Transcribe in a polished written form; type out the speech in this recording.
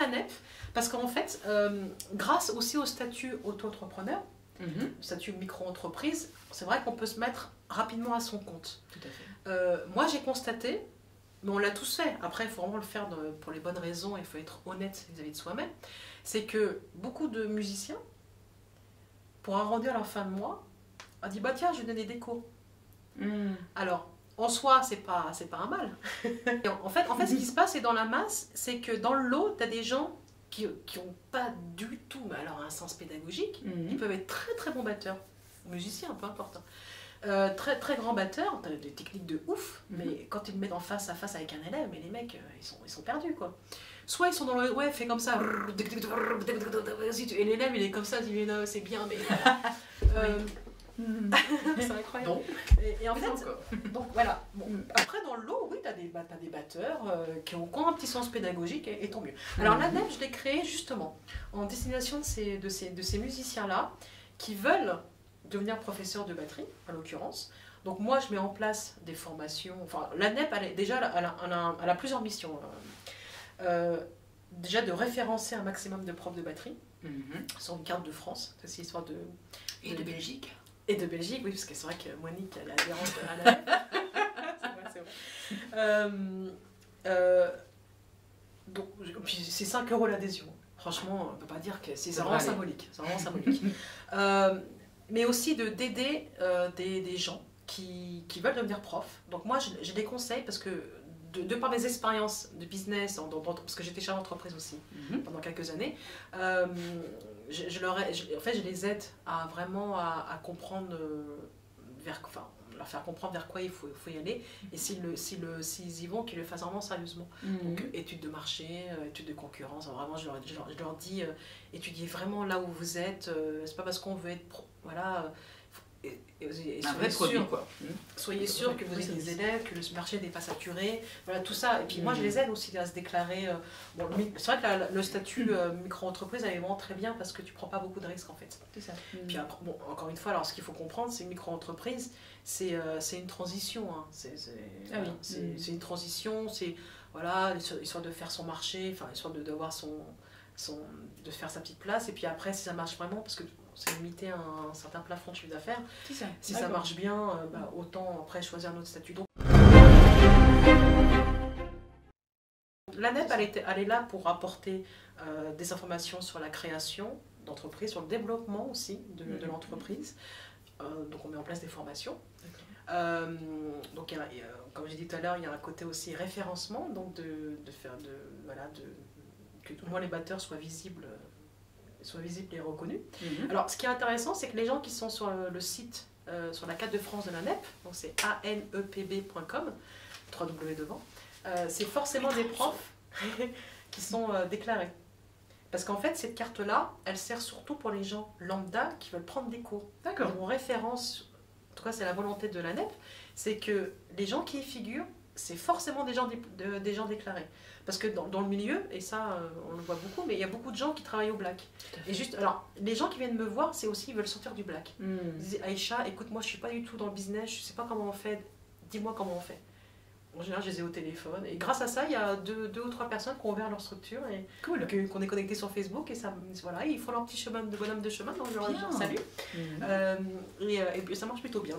NEP parce qu'en fait, grâce aussi au statut auto-entrepreneur, statut micro-entreprise, c'est vrai qu'on peut se mettre rapidement à son compte. Tout à fait. Moi, j'ai constaté, mais on l'a tous fait, après il faut vraiment le faire pour les bonnes raisons, il faut être honnête vis-à-vis de soi-même, c'est que beaucoup de musiciens, pour arrondir leur fin de mois, ont dit bah tiens, je vais donner des cours. Alors, en soi, c'est pas un mal. en fait, ce qui se passe, c'est dans la masse, c'est que dans le lot, tu as des gens qui n'ont pas du tout, mais alors un sens pédagogique, ils peuvent être très très bons batteurs, musiciens, peu importe. Très très grands batteurs, t'as des techniques de ouf, mais quand ils te mettent en face à face avec un élève, mais les mecs, ils sont perdus quoi. Soit ils sont dans le ouais, fais comme ça, et l'élève il est comme ça, il dit non, c'est bien, mais c'est incroyable. Et en fait, donc voilà. Bon. Après dans le lot, oui, t'as des batteurs qui ont un petit sens pédagogique et tant mieux. Alors la NEP, je l'ai créée justement en destination de ces musiciens-là qui veulent devenir professeur de batterie, en l'occurrence. Donc moi, je mets en place des formations. Enfin, la NEP, elle a plusieurs missions. Déjà de référencer un maximum de profs de batterie sur une carte de France. C'est histoire de... Et de Belgique. Et de Belgique, oui, parce que c'est vrai que Monique, elle est adhérente à la NEP. C'est vrai. Donc, puis c'est 5 € l'adhésion. Franchement, on ne peut pas dire que c'est vraiment symbolique. C'est vraiment symbolique. Mais aussi d'aider des gens qui veulent devenir profs. Donc moi, je les conseille parce que de par mes expériences de business, parce que j'étais chef d'entreprise aussi pendant quelques années, en fait, je les aide à vraiment à comprendre leur faire comprendre vers quoi il faut y aller, et s'ils y vont, qu'ils le fassent vraiment sérieusement. Donc études de marché, études de concurrence, vraiment je leur dis étudiez vraiment là où vous êtes, c'est pas parce qu'on veut être voilà, soyez sûr que vous avez des élèves, que le marché n'est pas saturé, voilà tout ça. Et puis moi je les aide aussi à se déclarer. Bon, c'est vrai que le statut micro-entreprise elle est vraiment très bien parce que tu prends pas beaucoup de risques en fait. C'est ça. Puis après, bon, encore une fois, alors ce qu'il faut comprendre, c'est que micro-entreprise, c'est une transition. Hein. C'est une transition, c'est voilà, histoire de faire son marché, enfin histoire d'avoir de faire sa petite place. Et puis après, si ça marche vraiment, parce que c'est limité à un certain plafond de chiffre d'affaires. Si ça marche bien, autant après choisir un autre statut. Donc, la NEP, elle est là pour apporter des informations sur la création d'entreprise, sur le développement aussi de l'entreprise. Donc on met en place des formations. Donc comme j'ai dit tout à l'heure, il y a un côté aussi référencement, donc que au moins les batteurs soient visibles et reconnus. Alors ce qui est intéressant, c'est que les gens qui sont sur le site, sur la carte de France de la NEP, donc c'est anepb.com, 3W devant, c'est forcément des profs qui sont déclarés. Parce qu'en fait, cette carte-là, elle sert surtout pour les gens lambda qui veulent prendre des cours. D'accord. Mon référence, en tout cas c'est la volonté de la NEP, c'est que les gens qui y figurent, c'est forcément des gens déclarés. Parce que dans le milieu, et ça on le voit beaucoup, mais il y a beaucoup de gens qui travaillent au black. Et juste, alors, les gens qui viennent me voir, c'est aussi, ils veulent sortir du black. Ils disent, Aïcha, écoute, moi je suis pas du tout dans le business, je sais pas comment on fait, dis-moi comment on fait. En général, je les ai au téléphone. Et grâce à ça, il y a deux ou trois personnes qui ont ouvert leur structure et qu'on est connecté sur Facebook. Et ça, voilà, ils font leur petit chemin de bonhomme de chemin. Donc je leur dis salut. Et puis ça marche plutôt bien.